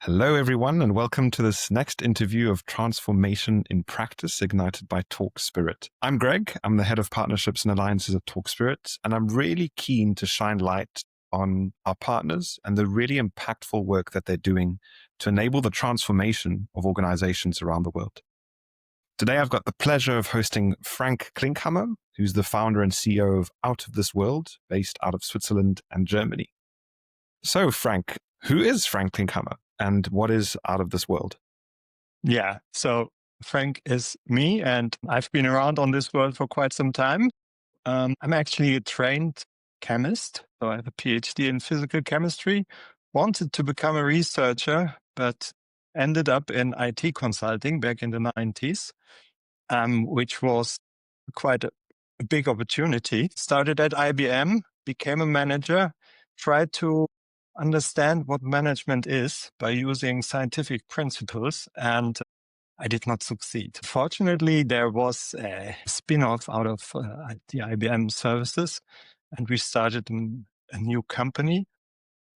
Hello, everyone, and welcome to this next interview of Transformation in Practice, ignited by Talkspirit. I'm Greg. I'm the head of partnerships and alliances at Talkspirit, and I'm really keen to shine light on our partners and the really impactful work that they're doing to enable the transformation of organizations around the world. Today, I've got the pleasure of hosting Frank Klinkhammer, who's the founder and CEO of Out of This World, based out of Switzerland and Germany. So, Frank, who is Frank Klinkhammer? And what is Out of This World? Yeah, so Frank is me, and I've been around on this world for quite some time. I'm actually a trained chemist, so I have a PhD in physical chemistry. Wanted to become a researcher, but ended up in IT consulting back in the 90s, which was quite a big opportunity. Started at IBM, became a manager, tried to understand what management is by using scientific principles, and I did not succeed. Fortunately, there was a spin-off out of the IBM services, and we started a new company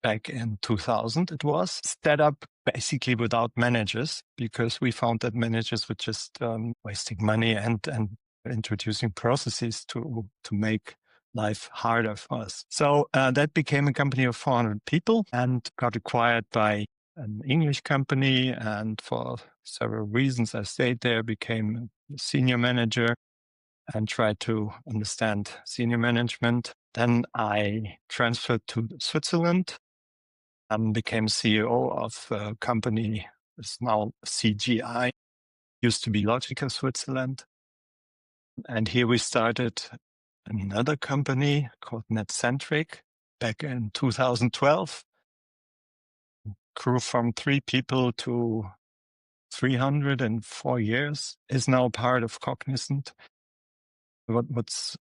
back in 2000. It was set up basically without managers, because we found that managers were just wasting money and introducing processes to make life harder for us. So that became a company of 400 people and got acquired by an English company. And for several reasons, I stayed there, became a senior manager and tried to understand senior management. Then I transferred to Switzerland and became CEO of a company that's now CGI, used to be Logical Switzerland. And here we started another company called NetCentric back in 2012. Grew from 3 people to 300 in 4 years, is now part of Cognizant. What's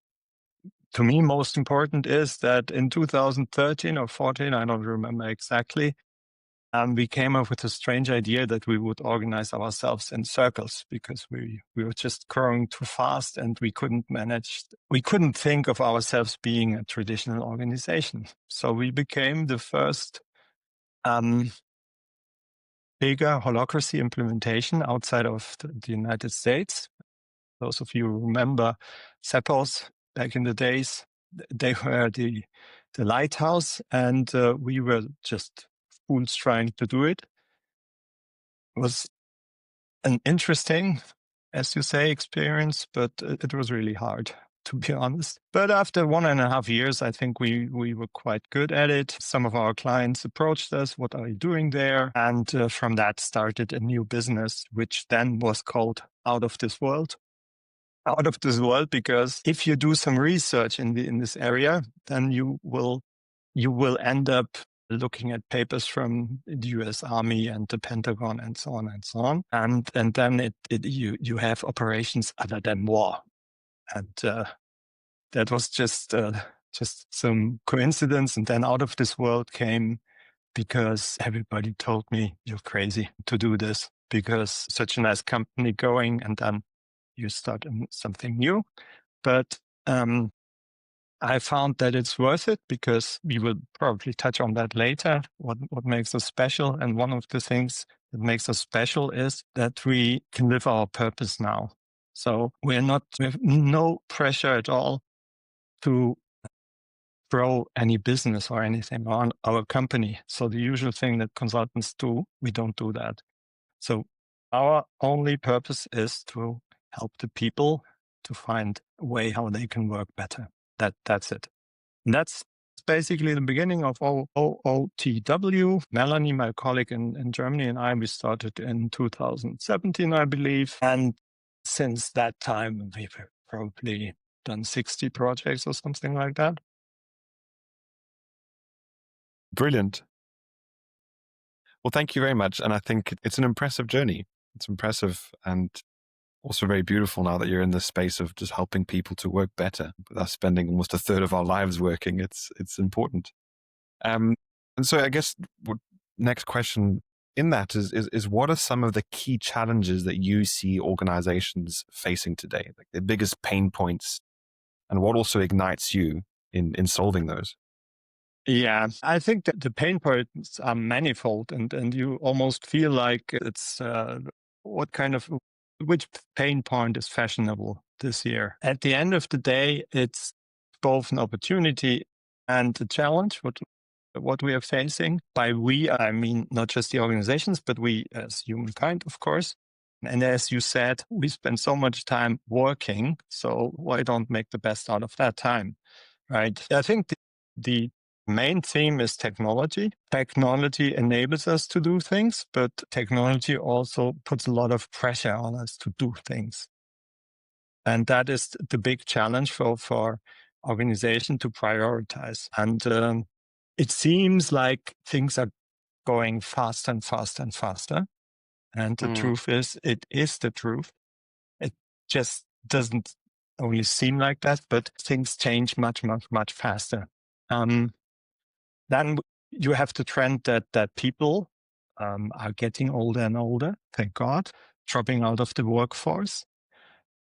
to me most important is that in 2013 or 14, I don't remember exactly, we came up with a strange idea that we would organize ourselves in circles, because we were just growing too fast and we couldn't think of ourselves being a traditional organization. So we became the first bigger holacracy implementation outside of the United States. Those of you who remember Zappos back in the days, they were the lighthouse, and we were just fools trying to do it. It was an interesting, as you say, experience, but it was really hard, to be honest. But after 1.5 years, I think we were quite good at it. Some of our clients approached us, what are you doing there? And from that started a new business, which then was called Out of This World. Out of this world, because if you do some research in this area, then you will end up looking at papers from the US Army and the Pentagon and so on and so on. And then you have operations other than war. And that was just some coincidence. And then Out of This World came because everybody told me, you're crazy to do this, because such a nice company going, and then you start something new. But I found that it's worth it, because we will probably touch on that later, what makes us special. And one of the things that makes us special is that we can live our purpose now. So we have no pressure at all to grow any business or anything on our company. So the usual thing that consultants do, we don't do that. So our only purpose is to help the people to find a way how they can work better. That's it. And that's basically the beginning of OOTW. Melanie, my colleague in Germany, and I, we started in 2017, I believe. And since that time, we've probably done 60 projects or something like that. Brilliant. Well, thank you very much. And I think it's an impressive journey. It's impressive and also very beautiful now that you're in this space of just helping people to work better. With us spending almost 1/3 of our lives working, it's important. And so I guess next question in that is what are some of the key challenges that you see organizations facing today, like the biggest pain points, and what also ignites you in solving those? Yeah, I think that the pain points are manifold, and you almost feel like it's what kind of which pain point is fashionable this year. At the end of the day, it's both an opportunity and a challenge. What we are facing. By we, I mean not just the organizations, but we as humankind, of course. And as you said, we spend so much time working, so why don't make the best out of that time, right? I think the main theme is technology. Technology enables us to do things, but technology also puts a lot of pressure on us to do things. And that is the big challenge for organization to prioritize. And it seems like things are going faster and faster and faster. And the truth is, it is the truth. It just doesn't only seem like that, but things change much, much, much faster. Then you have the trend that people are getting older and older, thank God, dropping out of the workforce.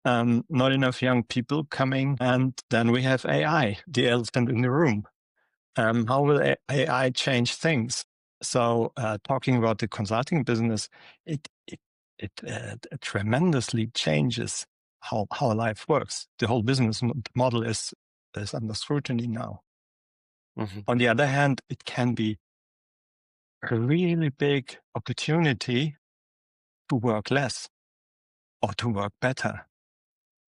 Not enough young people coming. And then we have AI, the elephant in the room. How will AI change things? So talking about the consulting business, it tremendously changes how life works. The whole business model is under scrutiny now. Mm-hmm. On the other hand, it can be a really big opportunity to work less or to work better.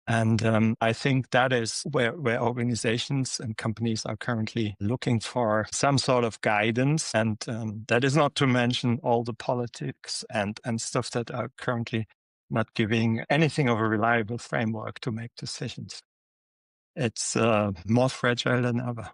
And I think that is where organizations and companies are currently looking for some sort of guidance. And that is not to mention all the politics and stuff that are currently not giving anything of a reliable framework to make decisions. It's more fragile than ever.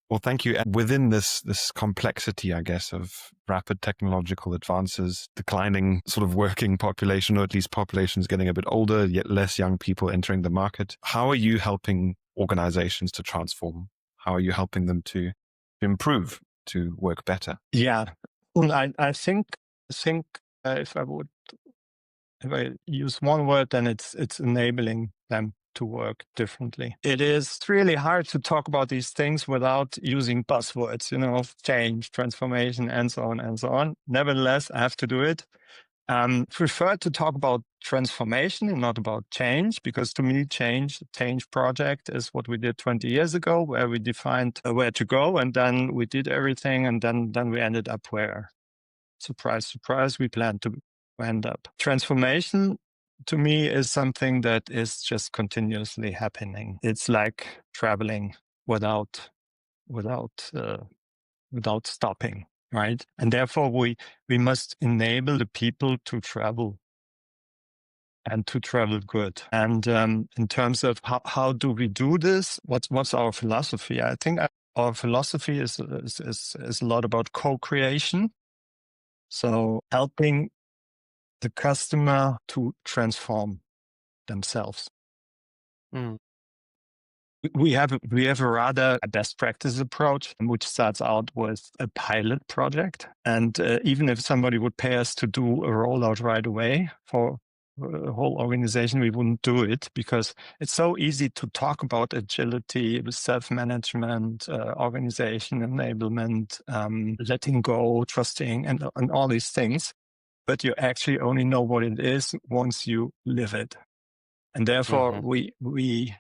Well, thank you. And within this complexity, I guess, of rapid technological advances, declining sort of working population, or at least populations getting a bit older, yet less young people entering the market, how are you helping organizations to transform? How are you helping them to improve, to work better? Yeah, well, I think if I use one word, then it's enabling them to work differently. It is really hard to talk about these things without using buzzwords, change, transformation, and so on and so on. Nevertheless, I have to do it. Prefer to talk about transformation and not about change, because to me, change project is what we did 20 years ago, where we defined where to go, and then we did everything, and then we ended up where, surprise, surprise, we planned to end up. Transformation to me is something that is just continuously happening. It's like traveling without stopping, right? And therefore we must enable the people to travel and to travel good. And in terms of how do we do this? What's our philosophy? I think our philosophy is a lot about co-creation. So helping the customer to transform themselves. We have a rather best practice approach, which starts out with a pilot project. And even if somebody would pay us to do a rollout right away for a whole organization, we wouldn't do it, because it's so easy to talk about agility, self-management, organization enablement, letting go, trusting, and all these things. But you actually only know what it is once you live it. And therefore, we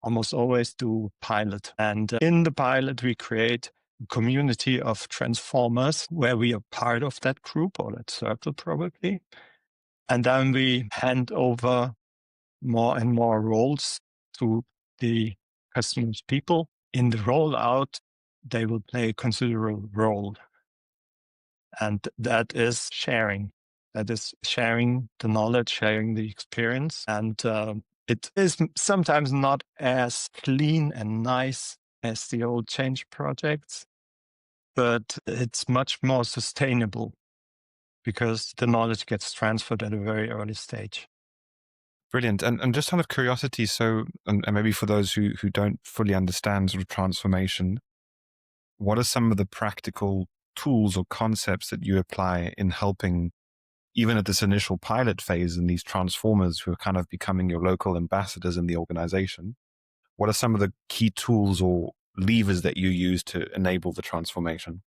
almost always do pilot. And in the pilot, we create a community of transformers where we are part of that group or that circle probably. And then we hand over more and more roles to the customers' people. In the rollout, they will play a considerable role. And that is sharing. That is sharing the knowledge, sharing the experience. And it is sometimes not as clean and nice as the old change projects, but it's much more sustainable because the knowledge gets transferred at a very early stage. Brilliant. And just out of curiosity, so, and maybe for those who don't fully understand sort of transformation, what are some of the practical tools or concepts that you apply in helping, even at this initial pilot phase, and these transformers who are kind of becoming your local ambassadors in the organization? What are some of the key tools or levers that you use to enable the transformation?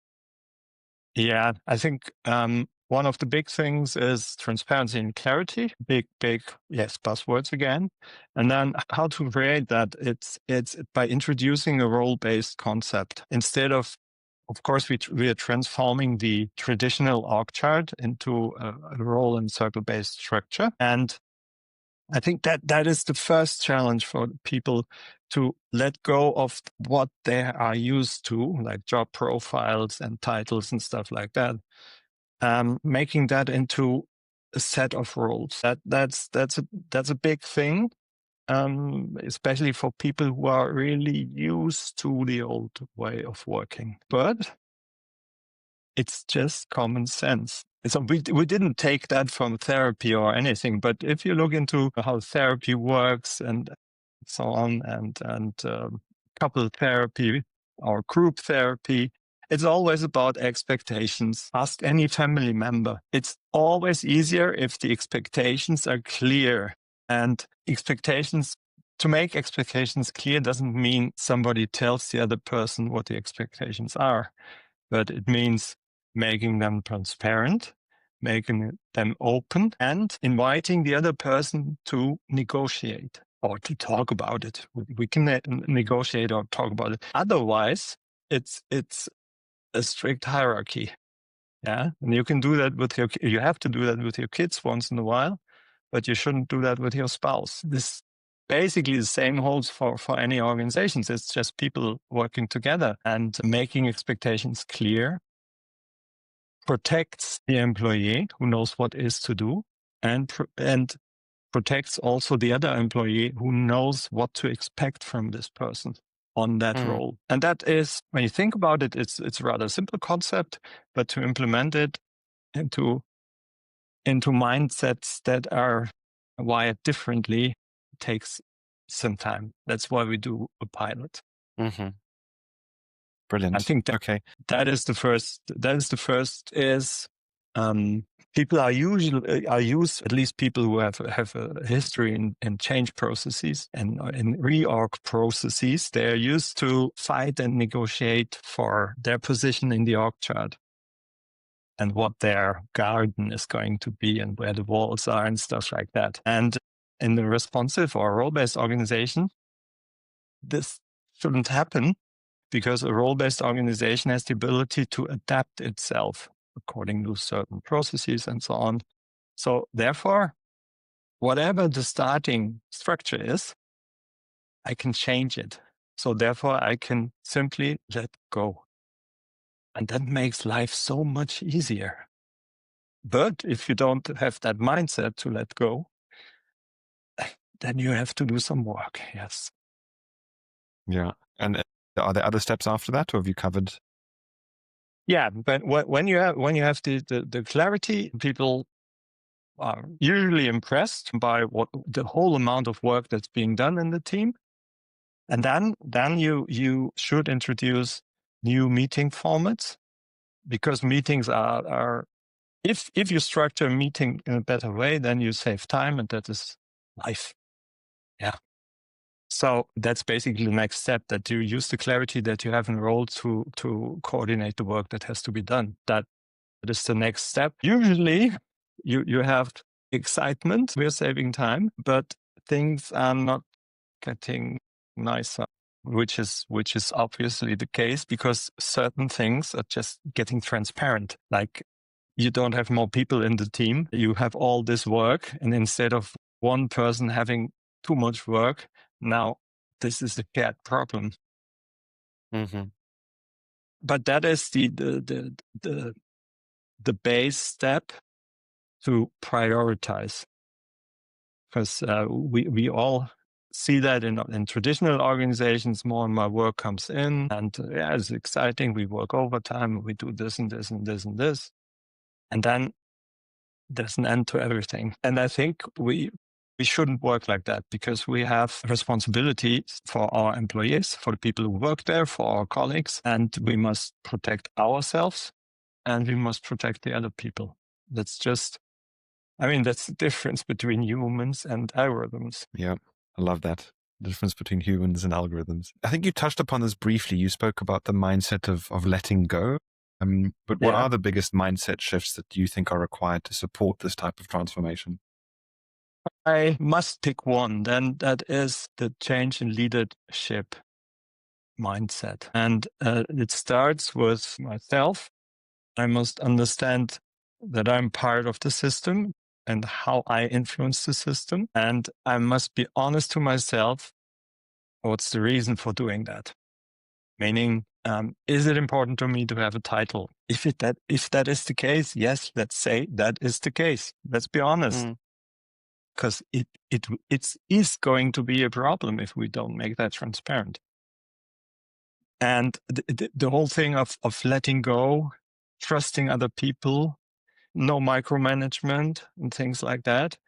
Yeah, I think one of the big things is transparency and clarity. Big, yes, buzzwords again. And then how to create that? It's by introducing a role-based concept instead of course, we are transforming the traditional org chart into a role and circle-based structure. And I think that is the first challenge for people to let go of what they are used to, like job profiles and titles and stuff like that. Making that into a set of roles. That's a big thing, especially for people who are really used to the old way of working. But it's just common sense. So we didn't take that from therapy or anything, but if you look into how therapy works and so on, and couple therapy or group therapy, it's always about expectations. Ask any family member. It's always easier if the expectations are clear. And to make expectations clear doesn't mean somebody tells the other person what the expectations are, but it means making them transparent, making them open, and inviting the other person to negotiate or to talk about it. We can negotiate or talk about it. Otherwise, it's a strict hierarchy. Yeah, and you can do that with you have to do that with your kids once in a while, but you shouldn't do that with your spouse. This basically the same holds for any organizations. It's just people working together, and making expectations clear protects the employee who knows what is to do, and protects also the other employee who knows what to expect from this person on that role. And that is, when you think about it, it's a rather simple concept, but to implement it into mindsets that are wired differently takes some time. That's why we do a pilot. Mm-hmm. Brilliant. I think that is the first. People are used, at least people who have a history in change processes and in reorg processes. They are used to fight and negotiate for their position in the org chart and what their garden is going to be and where the walls are and stuff like that. And in the responsive or role-based organization, this shouldn't happen, because a role-based organization has the ability to adapt itself according to certain processes and so on. So therefore, whatever the starting structure is, I can change it. So therefore, I can simply let go. And that makes life so much easier. But if you don't have that mindset to let go, then you have to do some work. Yes. Yeah. And are there other steps after that, or have you covered? Yeah, but when you have the clarity, people are usually impressed by what the whole amount of work that's being done in the team, and then you should introduce new meeting formats, because meetings are if you structure a meeting in a better way, then you save time, and that is life. Yeah. So that's basically the next step, that you use the clarity that you have in role to coordinate the work that has to be done. That is the next step. Usually you have excitement, we're saving time, but things are not getting nicer, which is obviously the case, because certain things are just getting transparent. Like, you don't have more people in the team. You have all this work, and instead of one person having too much work, now this is a shared problem. Mm-hmm. But that is the base step to prioritize, because we all see that in traditional organizations. More and more work comes in, and yeah, it's exciting. We work overtime. We do this and this and this and this, and then there's an end to everything. And I think we shouldn't work like that, because we have responsibilities for our employees, for the people who work there, for our colleagues, and we must protect ourselves, and we must protect the other people. That's the difference between humans and algorithms. Yeah, I love that. The difference between humans and algorithms. I think you touched upon this briefly. You spoke about the mindset of letting go. But what Yeah. are the biggest mindset shifts that you think are required to support this type of transformation? I must pick one, then that is the change in leadership mindset. And it starts with myself. I must understand that I'm part of the system and how I influence the system. And I must be honest to myself. What's the reason for doing that? Meaning, is it important to me to have a title? If that is the case, yes, let's say that is the case. Let's be honest, because it is going to be a problem if we don't make that transparent. And the whole thing of letting go, trusting other people, no micromanagement and things like that.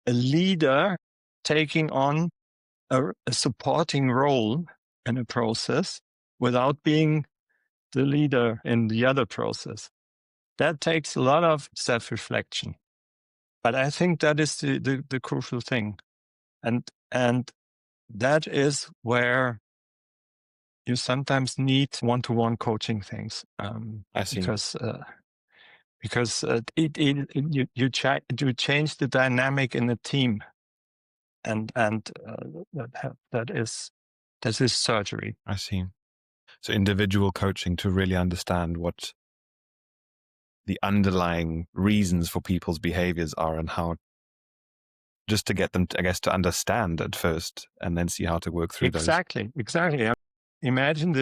A leader taking on a supporting role in a process without being the leader in the other process. That takes a lot of self-reflection. But I think that is the crucial thing. And that is where you sometimes need one-to-one coaching things. I see. Because you change the dynamic in the team, and that is surgery. I see. So individual coaching to really understand what the underlying reasons for people's behaviors are and how, just to get them, to understand at first and then see how to work through those. Exactly. Imagine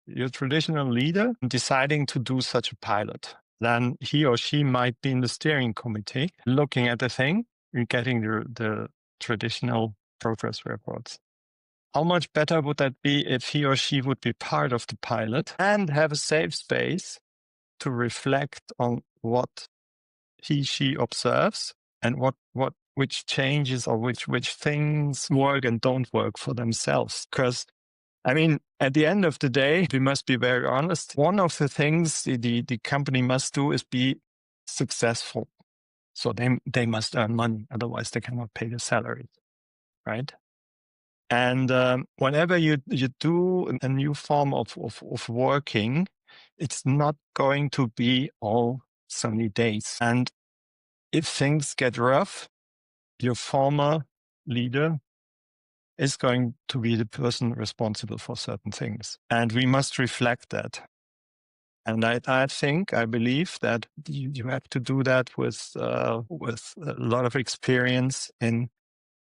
your traditional leader deciding to do such a pilot. Then he or she might be in the steering committee looking at the thing and getting the traditional progress reports. How much better would that be if he or she would be part of the pilot and have a safe space to reflect on what she observes and which changes or which things work and don't work for themselves. Because I mean, at the end of the day, we must be very honest. One of the things the company must do is be successful. So they must earn money. Otherwise, they cannot pay the salaries, right? And whenever you do a new form of working, it's not going to be all sunny days. And if things get rough, your former leader is going to be the person responsible for certain things. And we must reflect that. And I believe that you have to do that with a lot of experience in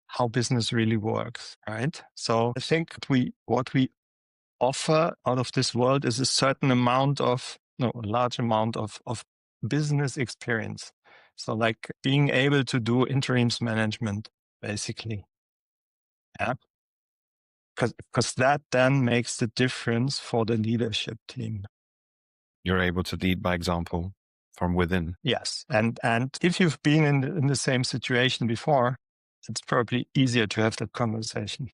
how business really works, right? So I think what we offer out of this world is a large amount of business experience. So like being able to do interims management, basically. Yeah. Because that then makes the difference for the leadership team. You're able to lead by example from within. Yes. And if you've been in the same situation before, it's probably easier to have that conversation.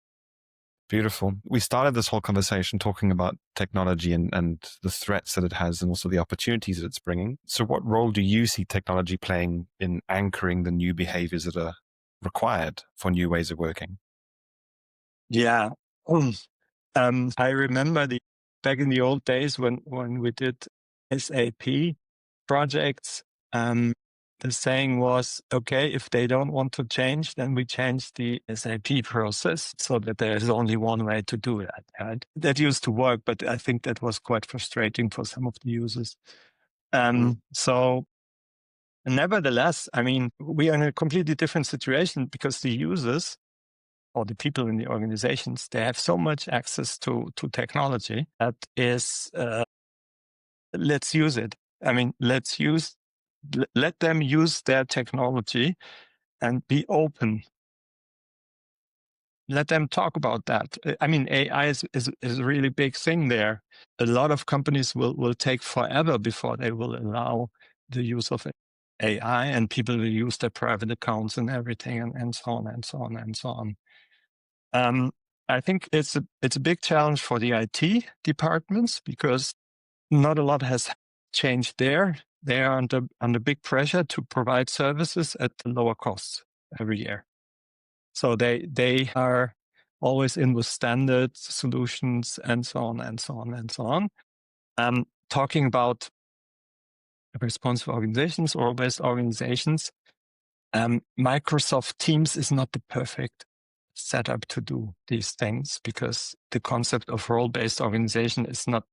Beautiful. We started this whole conversation talking about technology and the threats that it has and also the opportunities that it's bringing. So what role do you see technology playing in anchoring the new behaviors that are required for new ways of working? Yeah. I remember back in the old days when we did SAP projects, the saying was, okay, if they don't want to change, then we change the SAP process so that there is only one way to do that. Right? That used to work, but I think that was quite frustrating for some of the users. So nevertheless, I mean, we are in a completely different situation because the users or the people in the organizations, they have so much access to technology that is, let's use it. I mean, let them use their technology and be open. Let them talk about that. I mean, AI is a really big thing there. A lot of companies will take forever before they will allow the use of AI, and people will use their private accounts and everything and so on and so on and so on. I think it's a big challenge for the IT departments because not a lot has changed there. They are under big pressure to provide services at lower costs every year. So they are always in with standard solutions and so on and so on and so on. Talking about responsive organizations or role-based organizations, Microsoft Teams is not the perfect setup to do these things, because the concept of role-based organization is not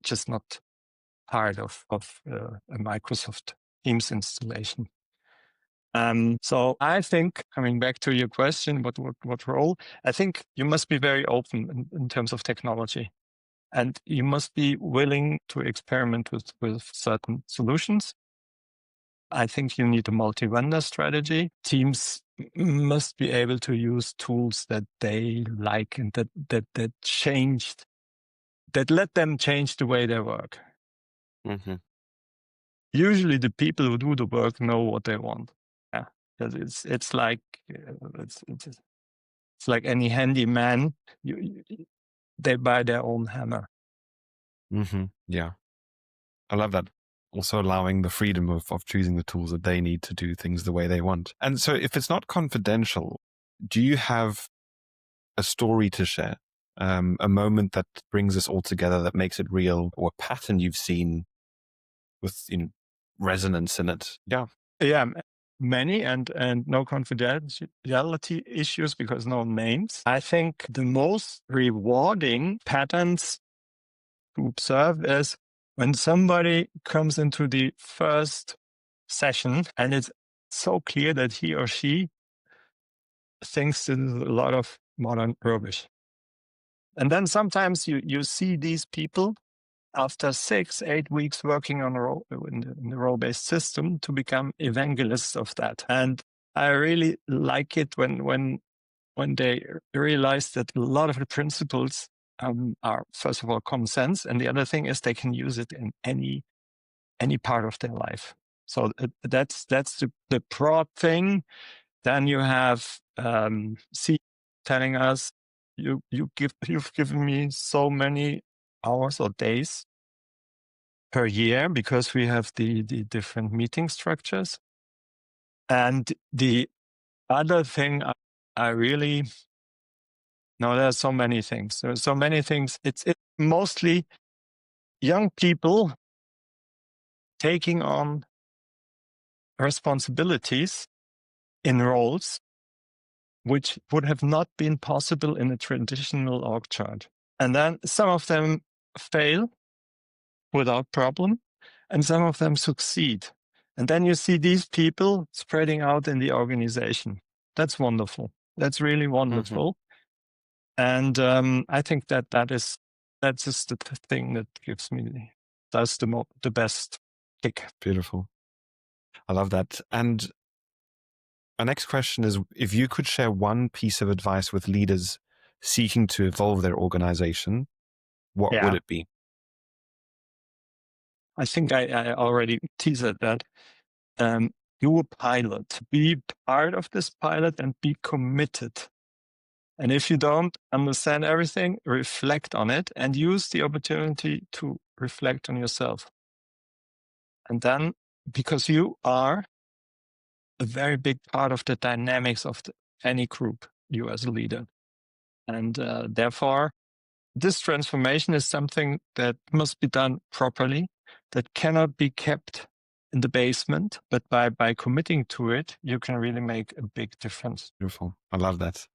part of a Microsoft Teams installation. So I think, coming back to your question, what role? I think you must be very open in terms of technology, and you must be willing to experiment with certain solutions. I think you need a multi-vendor strategy. Teams must be able to use tools that they like and that let them change the way they work. Mm-hmm. Usually the people who do the work know what they want. Yeah, because it's like any handyman. They buy their own hammer. Mm-hmm. Yeah. I love that. Also allowing the freedom of choosing the tools that they need to do things the way they want. And so if it's not confidential, do you have a story to share? A moment that brings us all together, that makes it real, or a pattern you've seen with resonance in it? Yeah. Yeah, many, and no confidentiality issues because no names. I think the most rewarding patterns to observe is when somebody comes into the first session and it's so clear that he or she thinks this is a lot of modern rubbish. And then sometimes you see these people after 6-8 weeks working on in the role-based system to become evangelists of that. And I really like it when they realize that a lot of the principles are, first of all, common sense, and the other thing is they can use it in any part of their life. So that's the broad thing. Then you have C telling us, you've given me so many hours or days per year, because we have the different meeting structures. And the other thing I really, no, there are so many things. There are so many things. It's mostly young people taking on responsibilities in roles which would have not been possible in a traditional org chart. And then some of them fail without problem, and some of them succeed. And then you see these people spreading out in the organization. That's wonderful. That's really wonderful. Mm-hmm. And I think that's just the thing that gives me the best kick. Beautiful. I love that. And my next question is, if you could share one piece of advice with leaders seeking to evolve their organization, what would it be? I think I already teased that. Do a pilot. Be part of this pilot and be committed. And if you don't understand everything, reflect on it and use the opportunity to reflect on yourself. And then, because you are a very big part of the dynamics of any group, you as a leader. And therefore, this transformation is something that must be done properly, that cannot be kept in the basement, but by committing to it, you can really make a big difference. Beautiful. I love that.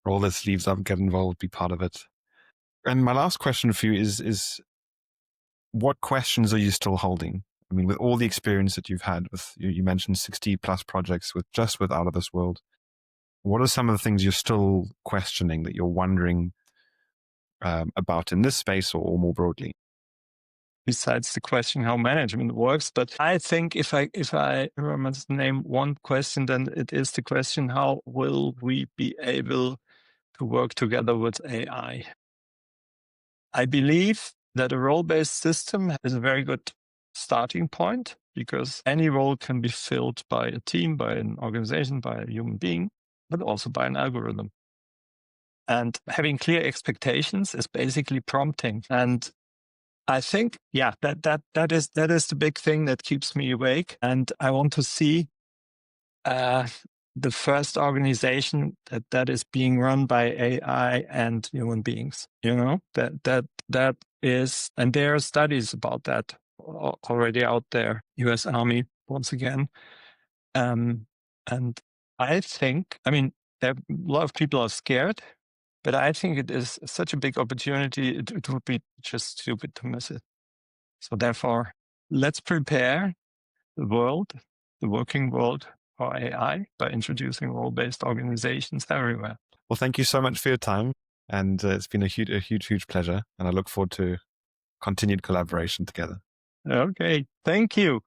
Roll their sleeves up, get involved, be part of it. And my last question for you is what questions are you still holding? I mean, with all the experience that you've had with, you mentioned 60 plus projects with Out of This World. What are some of the things you're still questioning, that you're wondering about in this space or more broadly? Besides the question how management works, but I think if I must name one question, then it is the question, how will we be able to work together with AI? I believe that a role-based system is a very good starting point, because any role can be filled by a team, by an organization, by a human being, but also by an algorithm. And having clear expectations is basically prompting. And I think, that is the big thing that keeps me awake. And I want to see the first organization that is being run by AI and human beings. That is, and there are studies about that already out there. U.S. Army once again, and I think, there a lot of people are scared, but I think it is such a big opportunity. It would be just stupid to miss it. So therefore, let's prepare the working world for AI by introducing role-based organizations everywhere. Well, thank you so much for your time. And it's been a huge pleasure. And I look forward to continued collaboration together. Okay, thank you.